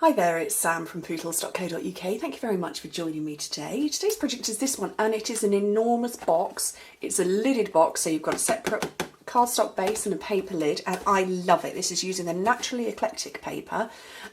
Hi there, it's Sam from poodles.co.uk. Thank you very much for joining me today. Today's project is this one, and it is an enormous box. It's a lidded box, so you've got a separate cardstock base and a paper lid, and I love it. This is using the naturally eclectic paper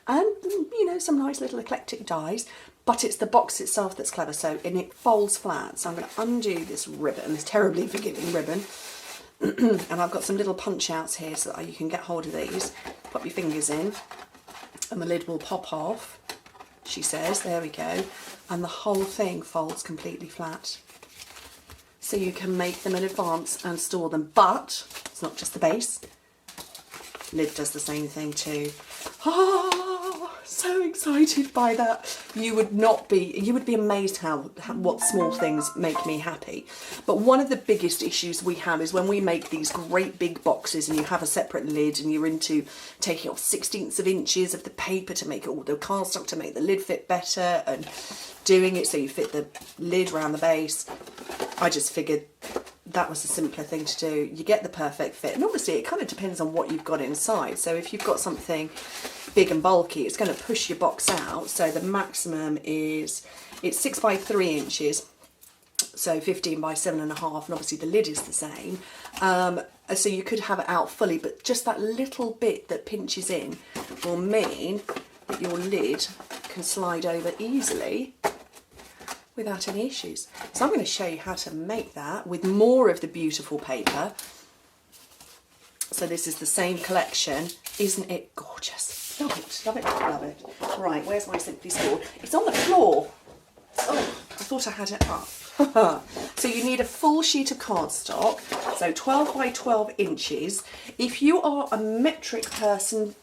and, you know, some nice little eclectic dies, but it's the box itself that's clever, and it folds flat. So I'm going to undo this ribbon, this terribly forgiving ribbon, and I've got some little punch outs here so that you can get hold of these. Pop your fingers in, and the lid will pop off, she says. There we go. And the whole thing folds completely flat. So you can make them in advance and store them. But it's not just the base. Lid does the same thing too. Oh, so excited by that. You would be amazed what small things make me happy. But one of the biggest issues we have is when we make these great big boxes and you have a separate lid and you're into taking off 1/16 of inches of the paper to make all the cardstock to make the lid fit better and doing it so you fit the lid around the base. I just figured that was a simpler thing to do. You get the perfect fit, and obviously it kind of depends on what you've got inside. So if you've got something big and bulky, it's going to push your box out. So the maximum it's 6 by 3 inches, so 15 by 7.5, and obviously the lid is the same. So you could have it out fully, but just that little bit that pinches in will mean that your lid can slide over easily without any issues. So I'm going to show you how to make that with more of the beautiful paper. So this is the same collection. Isn't it gorgeous? Love it, love it, love it. Right, where's my Simply Scored? It's on the floor. Oh, I thought I had it up. So you need a full sheet of cardstock, so 12 by 12 inches. If you are a metric person,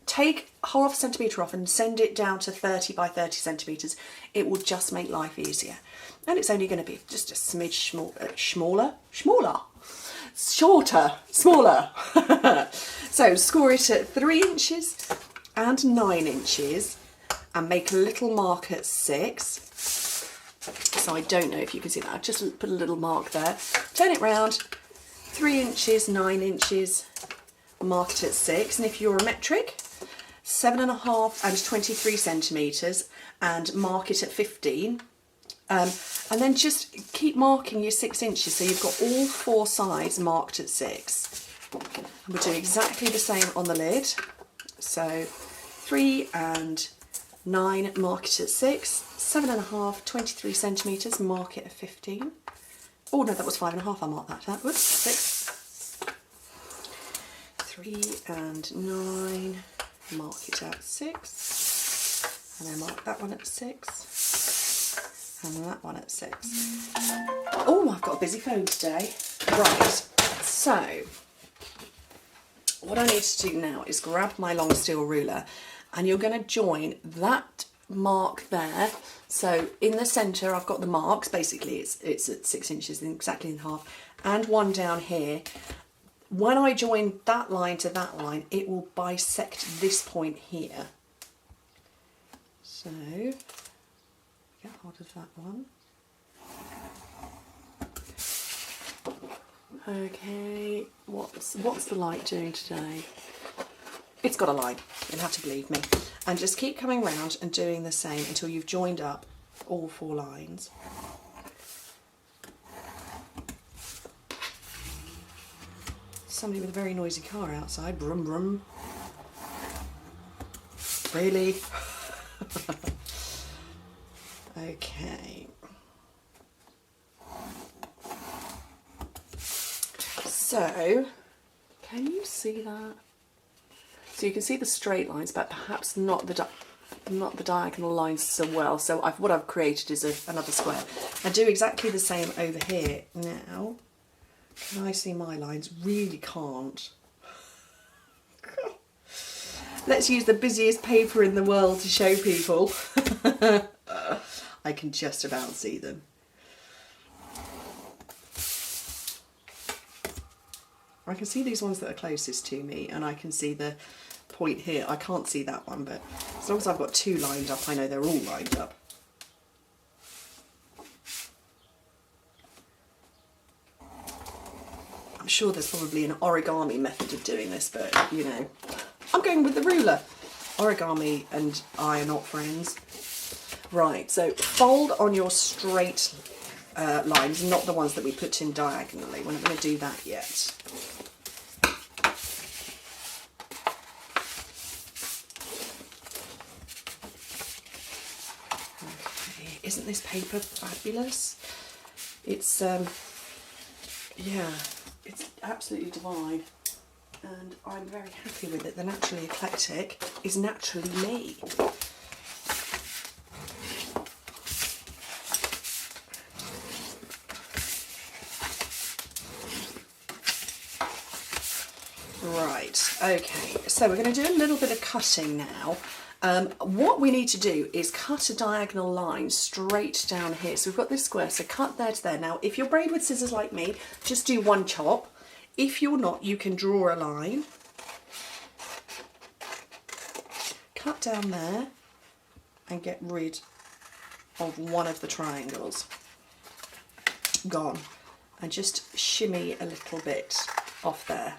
take half a centimetre off and send it down to 30 by 30 centimetres. It will just make life easier. And it's only going to be just a smidge smaller. So score it at 3 inches and 9 inches and make a little mark at 6. So I don't know if you can see that. I've just put a little mark there. Turn it round, 3 inches, 9 inches, mark it at 6. And if you're a metric, 7.5 and 23 centimetres and mark it at 15. And then just keep marking your 6 inches so you've got all 4 sides marked at 6. We'll do exactly the same on the lid. So 3 and 9, mark it at 6. 7.5, 23 centimetres, mark it at 15. Oh no, that was 5.5, I marked that. Whoops, 6. 3 and 9, mark it at 6. And then mark that one at 6. And that one at 6. Oh, I've got a busy phone today. Right, so what I need to do now is grab my long steel ruler, and you're going to join that mark there. So in the centre I've got the marks, basically it's at 6 inches, exactly in half, and one down here. When I join that line to that line, it will bisect this point here. So get hold of that one. Okay, what's the light doing today? It's got a line, you'll have to believe me. And just keep coming round and doing the same until you've joined up all 4 lines. Somebody with a very noisy car outside, brum brum. Really? Okay. So, can you see that? So you can see the straight lines, but perhaps not the diagonal lines so well. So what I've created is another square. I do exactly the same over here. Now, can I see my lines? Really can't. Let's use the busiest paper in the world to show people. I can just about see them. I can see these ones that are closest to me, and I can see the point here. I can't see that one, but as long as I've got 2 lined up, I know they're all lined up. I'm sure there's probably an origami method of doing this, but you know, I'm going with the ruler. origami and I are not friends. Right, so fold on your straight lines, not the ones that we put in diagonally. We're not going to do that yet. Okay, isn't this paper fabulous? It's, yeah, it's absolutely divine. And I'm very happy with it. The Naturally Eclectic is naturally me. Right, okay, so we're going to do a little bit of cutting now. What we need to do is cut a diagonal line straight down here. So we've got this square, so cut there to there. Now, if you're braid with scissors like me, just do one chop. If you're not, you can draw a line. Cut down there and get rid of one of the triangles. Gone. And just shimmy a little bit off there.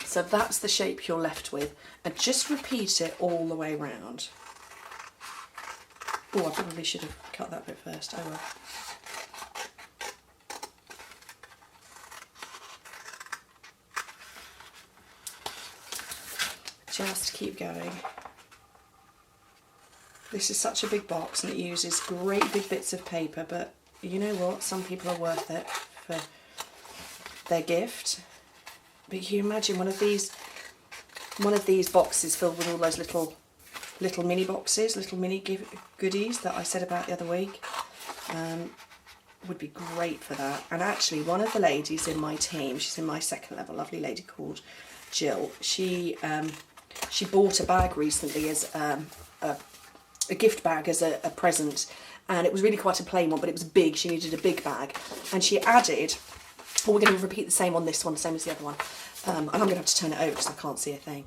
So that's the shape you're left with, and just repeat it all the way around. Oh, I probably should have cut that bit first. Oh well. Just keep going. This is such a big box and it uses great big bits of paper, but you know what? Some people are worth it for their gift. But can you imagine one of these boxes filled with all those little mini boxes, little mini goodies that I said about the other week? Would be great for that. And actually, one of the ladies in my team, she's in my second level, lovely lady called Jill. She bought a bag recently as a gift bag as a present, and it was really quite a plain one, but it was big. She needed a big bag, and she added. Well, we're going to repeat the same on this one, same as the other one. And I'm going to have to turn it over because I can't see a thing.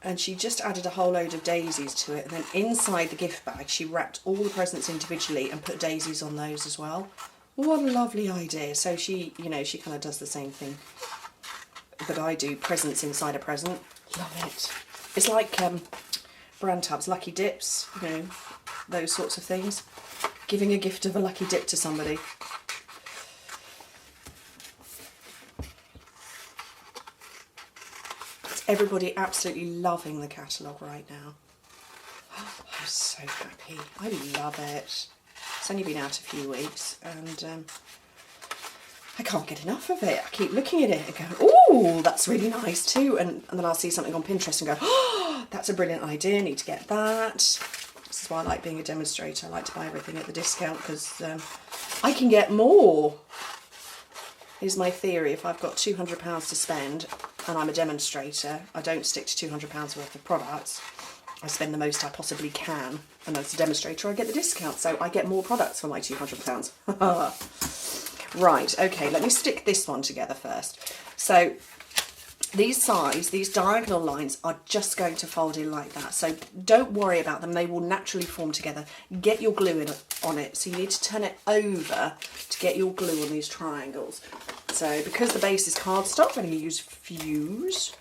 And she just added a whole load of daisies to it. And then inside the gift bag, she wrapped all the presents individually and put daisies on those as well. What a lovely idea. So she, you know, she kind of does the same thing that I do, presents inside a present. Love it. It's like brand tabs, lucky dips, you know, those sorts of things. Giving a gift of a lucky dip to somebody. Everybody absolutely loving the catalogue right now. I'm so happy. I love it. It's only been out a few weeks and I can't get enough of it. I keep looking at it and go, oh, that's really nice too. And then I'll see something on Pinterest and go, oh, that's a brilliant idea. I need to get that. This is why I like being a demonstrator. I like to buy everything at the discount because I can get more. Here's my theory. If I've got £200 to spend and I'm a demonstrator, I don't stick to £200 worth of products. I spend the most I possibly can, and as a demonstrator I get the discount, so I get more products for my £200. Right, okay, let me stick this one together first. So these sides, these diagonal lines are just going to fold in like that, so don't worry about them, they will naturally form together. Get your glue in on it, so you need to turn it over to get your glue on these triangles. So because the base is cardstock, I'm going to use Fuse.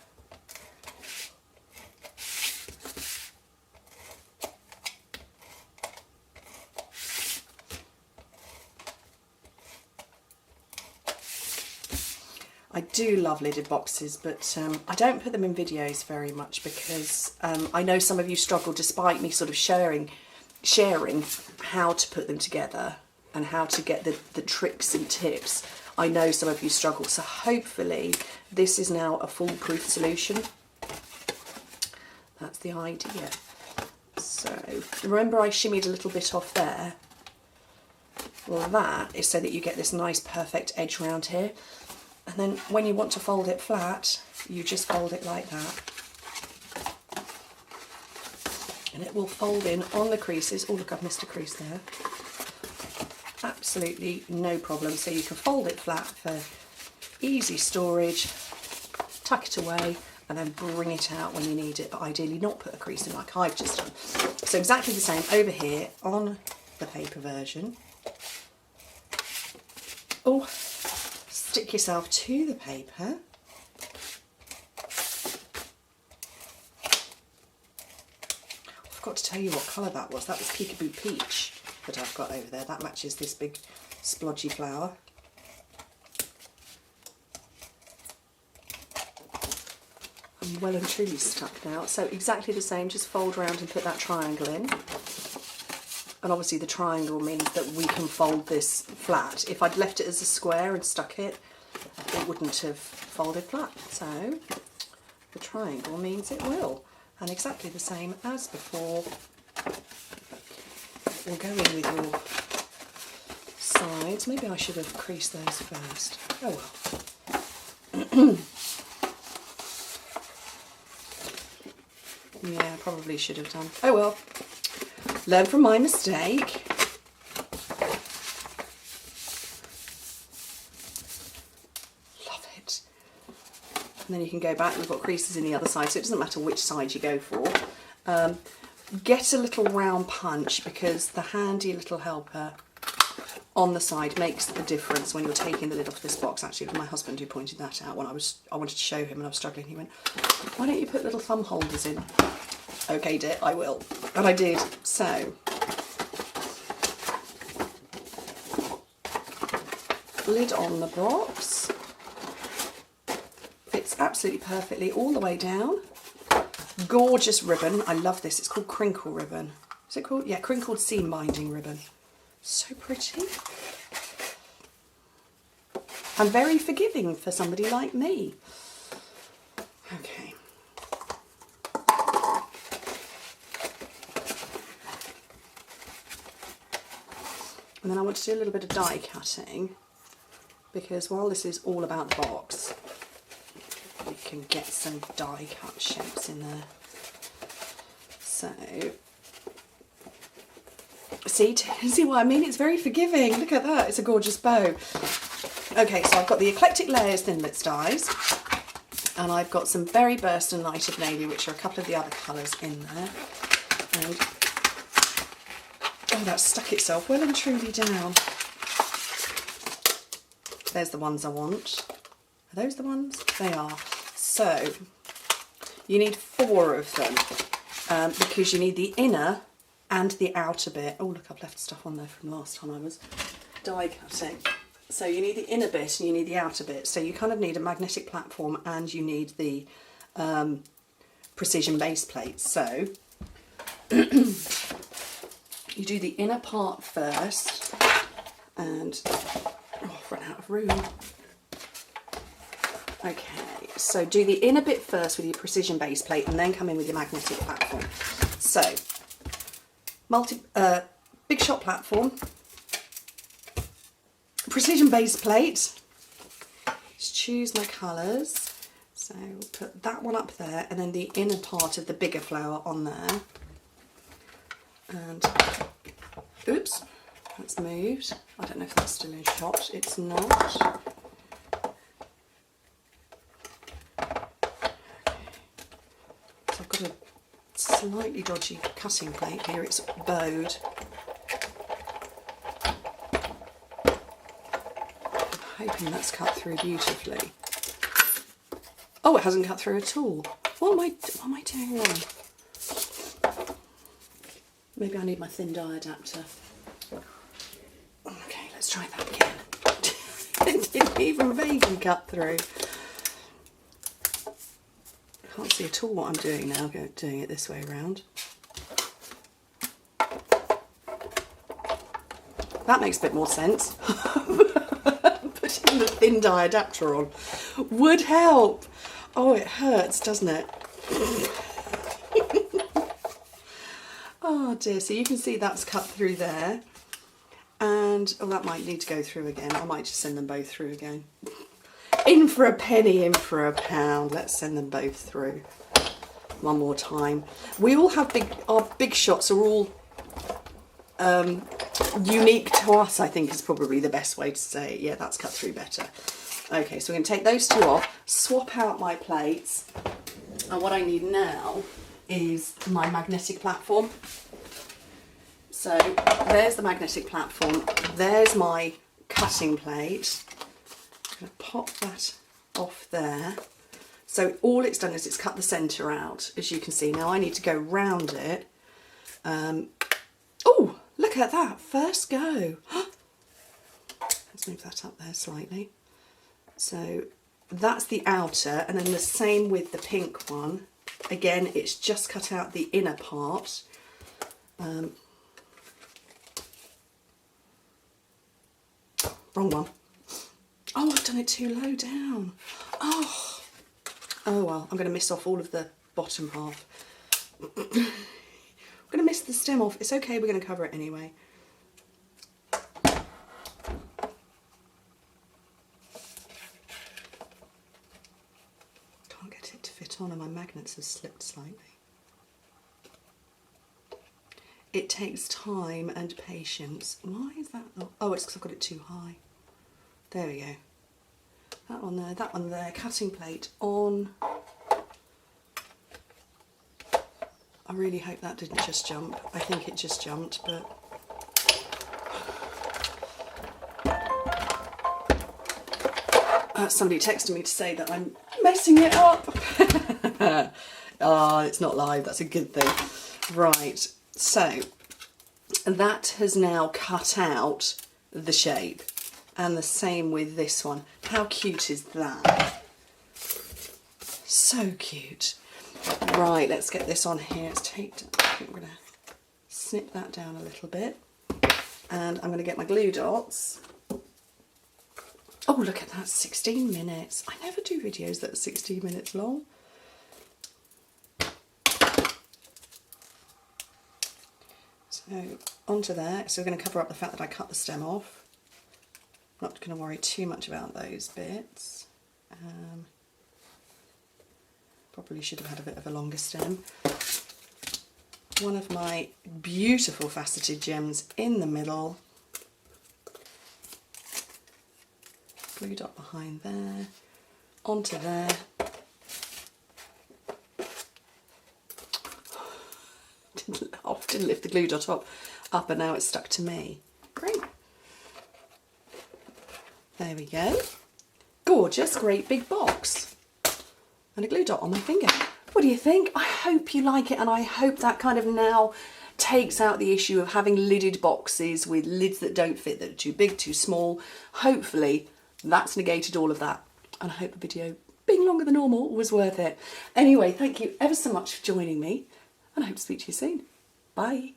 I do love lidded boxes, but I don't put them in videos very much because I know some of you struggle, despite me sort of sharing how to put them together and how to get the tricks and tips. I know some of you struggle, so hopefully this is now a foolproof solution. That's the idea. So remember I shimmied a little bit off there? Well, that is so that you get this nice perfect edge round here. And then when you want to fold it flat, you just fold it like that. And it will fold in on the creases. Oh look, I've missed a crease there. Absolutely no problem. So you can fold it flat for easy storage, tuck it away, and then bring it out when you need it, but ideally not put a crease in like I've just done. So exactly the same over here on the paper version. Oh, stick yourself to the paper. forgot to tell you what colour that was. That was Peekaboo Peach that I've got over there. That matches this big splodgy flower. I'm well and truly stuck now. So exactly the same, just fold around and put that triangle in. And obviously the triangle means that we can fold this flat. If I'd left it as a square and stuck it, it wouldn't have folded flat. So the triangle means it will. And exactly the same as before. We'll go in with your sides. Maybe I should have creased those first. Oh well. Yeah, probably should have done. Oh well. Learn from my mistake. Love it. And then you can go back. We've got creases in the other side, so it doesn't matter which side you go for. Get a little round punch, because the handy little helper on the side makes the difference when you're taking the lid off this box. Actually, it was my husband who pointed that out when I wanted to show him and I was struggling. He went, "Why don't you put little thumb holders in?" Okay, dear, I will. And I did. So lid on the box. Fits absolutely perfectly all the way down. Gorgeous ribbon. I love this. It's called crinkle ribbon. Is it called? Yeah, crinkled seam binding ribbon. So pretty. And very forgiving for somebody like me. Okay. And then I want to do a little bit of die cutting, because while this is all about the box, we can get some die cut shapes in there. So, see what I mean? It's very forgiving. Look at that, it's a gorgeous bow. Okay, so I've got the Eclectic Layers Thinlits dies, and I've got some Very Burst and Light of Navy, which are a couple of the other colours in there. And oh, that's stuck itself well and truly down. There's the ones I want. Are those the ones? They are. So, you need 4 of them, because you need the inner and the outer bit. Oh look, I've left stuff on there from last time I was die cutting. So you need the inner bit and you need the outer bit. So you kind of need a magnetic platform and you need the precision base plate. So you do the inner part first, and oh, I've run out of room. Okay, so do the inner bit first with your precision base plate and then come in with your magnetic platform. So, big shot platform, precision base plate, just choose my colours. So we'll put that one up there and then the inner part of the bigger flower on there. And, oops, that's moved. I don't know if that's still in shot, it's not. I've got a slightly dodgy cutting plate here, it's bowed. I'm hoping that's cut through beautifully. Oh, it hasn't cut through at all. What am I doing wrong? Maybe I need my thin die adapter. Okay, let's try that again. It didn't even vaguely cut through. I can't see at all what I'm doing now, doing it this way around. That makes a bit more sense. Putting the thin die adapter on would help. Oh, it hurts, doesn't it? Oh dear, so you can see that's cut through there. And, oh, that might need to go through again. I might just send them both through again. In for a penny, in for a pound. Let's send them both through one more time. We all have our big shots are all unique to us, I think is probably the best way to say it. Yeah, that's cut through better. Okay, so we're going to take those 2 off, swap out my plates, and what I need now is my magnetic platform. So there's the magnetic platform, there's my cutting plate. I'm going to pop that off there. So all it's done is it's cut the centre out, as you can see. Now I need to go round it Oh, look at that, first go. Let's move that up there slightly. So that's the outer, and then the same with the pink one. Again, it's just cut out the inner part. Wrong one. Oh, I've done it too low down. Oh well, I'm going to miss off all of the bottom half. I'm going to miss the stem off. It's okay, we're going to cover it anyway. Can't get it to fit on, and my magnets have slipped slightly. It takes time and patience. Why is that not? Oh, it's because I've got it too high. There we go. That one there, that one there. Cutting plate on. I really hope that didn't just jump. I think it just jumped, but... somebody texted me to say that I'm messing it up. It's not live, that's a good thing. Right, so that has now cut out the shape, and the same with this one. How cute is that? So cute. Right, let's get this on here. I think I'm going to snip that down a little bit, and I'm going to get my glue dots. Oh, look at that, 16 minutes. I never do videos that are 16 minutes long. So onto there. So we're going to cover up the fact that I cut the stem off. Not going to worry too much about those bits. Probably should have had a bit of a longer stem. One of my beautiful faceted gems in the middle. Glue dot behind there, onto there. Didn't lift the glue dot up, and now it's stuck to me. Great. There we go. Gorgeous, great big box. And a glue dot on my finger. What do you think? I hope you like it, and I hope that kind of now takes out the issue of having lidded boxes with lids that don't fit, that are too big, too small. Hopefully that's negated all of that, and I hope the video, being longer than normal, was worth it. Anyway, thank you ever so much for joining me, and I hope to speak to you soon. Bye.